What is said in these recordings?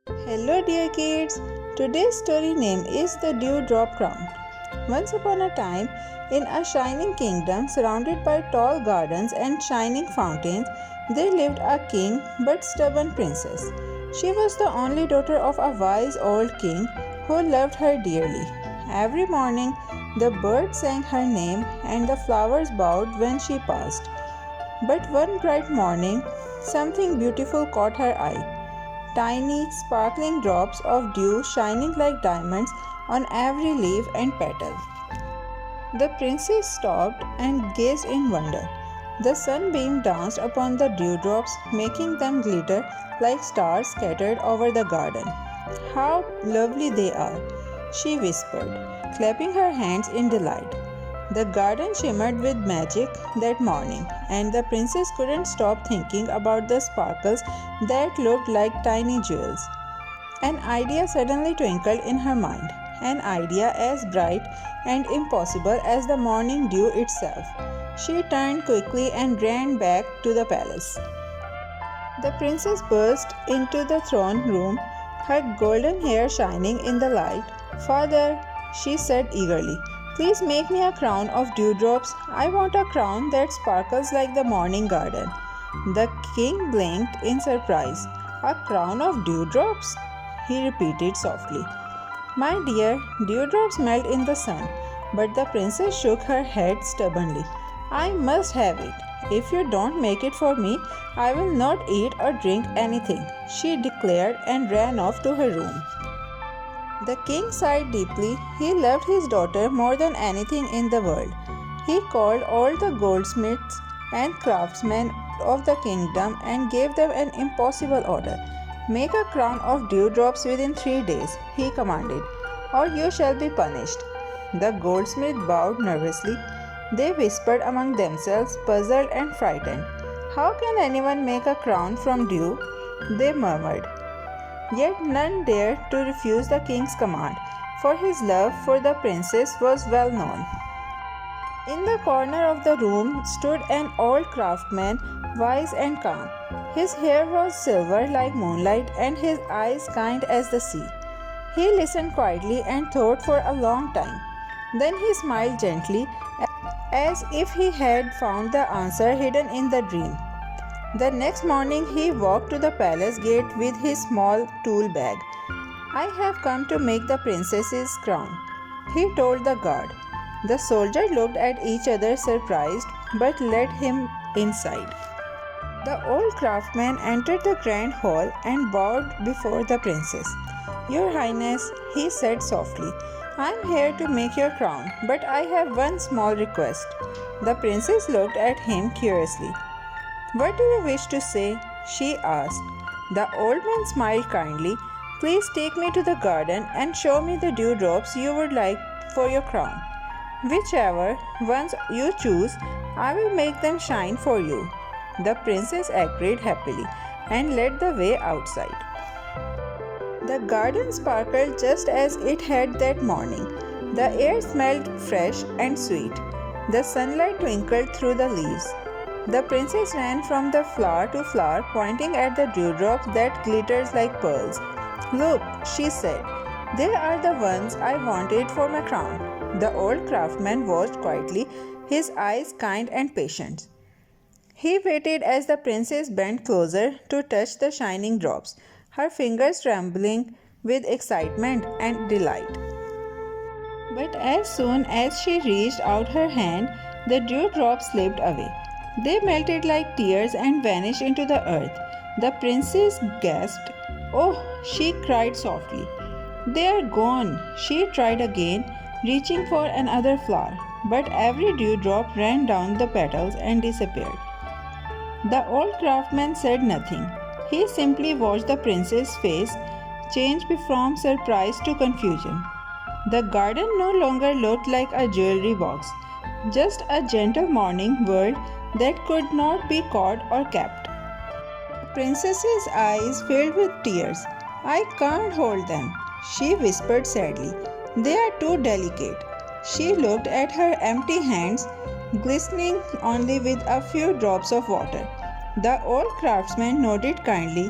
Hello, dear kids. Today's story name is The Dewdrop Crown. Once upon a time, in a shining kingdom surrounded by tall gardens and shining fountains, there lived a king but stubborn princess. She was the only daughter of a wise old king who loved her dearly. Every morning, the birds sang her name and the flowers bowed when she passed. But one bright morning, something beautiful caught her eye. Tiny, sparkling drops of dew shining like diamonds on every leaf and petal. The princess stopped and gazed in wonder. The sunbeam danced upon the dewdrops, making them glitter like stars scattered over the garden. How lovely they are, she whispered, clapping her hands in delight. The garden shimmered with magic that morning, and the princess couldn't stop thinking about the sparkles that looked like tiny jewels. An idea suddenly twinkled in her mind, an idea as bright and impossible as the morning dew itself. She turned quickly and ran back to the palace. The princess burst into the throne room, her golden hair shining in the light. "Father," she said eagerly, "please make me a crown of dewdrops. I want a crown that sparkles like the morning garden." The king blinked in surprise. "A crown of dewdrops?" he repeated softly. "My dear, dewdrops melt in the sun." But the princess shook her head stubbornly. "I must have it. If you don't make it for me, I will not eat or drink anything," she declared and ran off to her room. The king sighed deeply. He loved his daughter more than anything in the world. He called all the goldsmiths and craftsmen of the kingdom and gave them an impossible order. "Make a crown of dewdrops within 3 days," he commanded, "or you shall be punished." The goldsmiths bowed nervously. They whispered among themselves, puzzled and frightened. "How can anyone make a crown from dew?" they murmured. Yet none dared to refuse the king's command, for his love for the princess was well known. In the corner of the room stood an old craftsman, wise and calm. His hair was silver like moonlight, and his eyes kind as the sea. He listened quietly and thought for a long time. Then he smiled gently, as if he had found the answer hidden in the dream. The next morning he walked to the palace gate with his small tool bag. "I have come to make the princess's crown," he told the guard. The soldiers looked at each other surprised, but led him inside. The old craftsman entered the grand hall and bowed before the princess. "Your Highness," he said softly, "I am here to make your crown, but I have one small request." The princess looked at him curiously. "What do you wish to say?" she asked. The old man smiled kindly. "Please take me to the garden and show me the dewdrops you would like for your crown. Whichever ones you choose, I will make them shine for you." The princess agreed happily and led the way outside. The garden sparkled just as it had that morning. The air smelled fresh and sweet. The sunlight twinkled through the leaves. The princess ran from the flower to flower, pointing at the dewdrops that glittered like pearls. "Look," she said, "they are the ones I wanted for my crown." The old craftsman watched quietly, his eyes kind and patient. He waited as the princess bent closer to touch the shining drops, her fingers trembling with excitement and delight. But as soon as she reached out her hand, the dewdrops slipped away. They melted like tears and vanished into the earth. The princess gasped. "Oh," she cried softly. "They are gone." She tried again, reaching for another flower, but every dewdrop ran down the petals and disappeared. The old craftsman said nothing. He simply watched the princess's face change from surprise to confusion. The garden no longer looked like a jewelry box, just a gentle morning world that could not be caught or kept. The princess's eyes filled with tears. "I can't hold them," she whispered sadly. "They are too delicate." She looked at her empty hands, glistening only with a few drops of water. The old craftsman nodded kindly.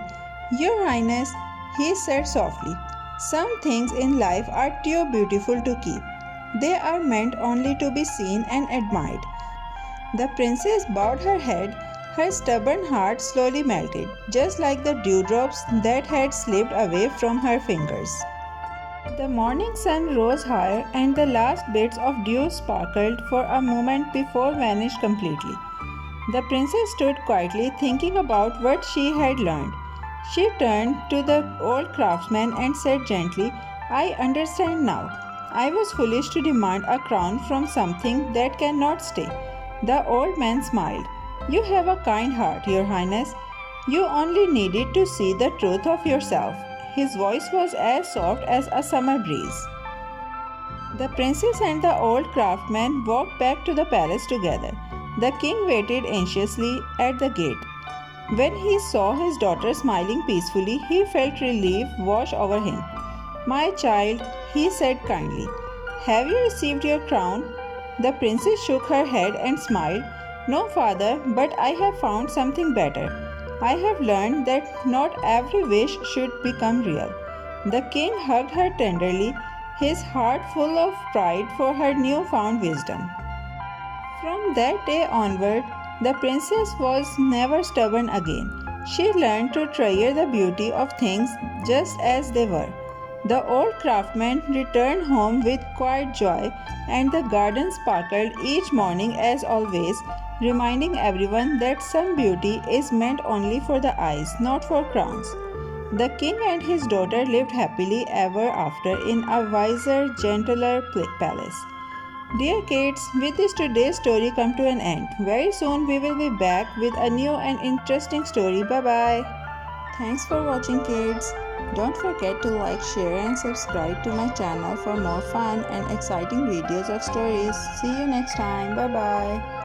"Your Highness," he said softly. Some things in life are too beautiful to keep. They are meant only to be seen and admired. The princess bowed her head. Her stubborn heart slowly melted, just like the dewdrops that had slipped away from her fingers. The morning sun rose higher, and the last bits of dew sparkled for a moment before vanished completely. The princess stood quietly thinking about what she had learned. She turned to the old craftsman and said gently, I understand now. I was foolish to demand a crown from something that cannot stay. The old man smiled. You have a kind heart, Your Highness. You only needed to see the truth of yourself. His voice was as soft as a summer breeze. The princess and the old craftsman walked back to the palace together. The king waited anxiously at the gate. When he saw his daughter smiling peacefully, he felt relief wash over him. My child, he said kindly, have you received your crown? The princess shook her head and smiled. No, father, but I have found something better. I have learned that not every wish should become real. The king hugged her tenderly, his heart full of pride for her newfound wisdom. From that day onward, the princess was never stubborn again. She learned to treasure the beauty of things just as they were. The old craftsman returned home with quiet joy, and the garden sparkled each morning as always, reminding everyone that some beauty is meant only for the eyes, not for crowns. The king and his daughter lived happily ever after in a wiser, gentler palace. Dear kids, with this today's story come to an end. Very soon we will be back with a new and interesting story. Bye bye. Thanks for watching, kids. Don't forget to like, share and subscribe to my channel for more fun and exciting videos of stories. See you next time. Bye bye.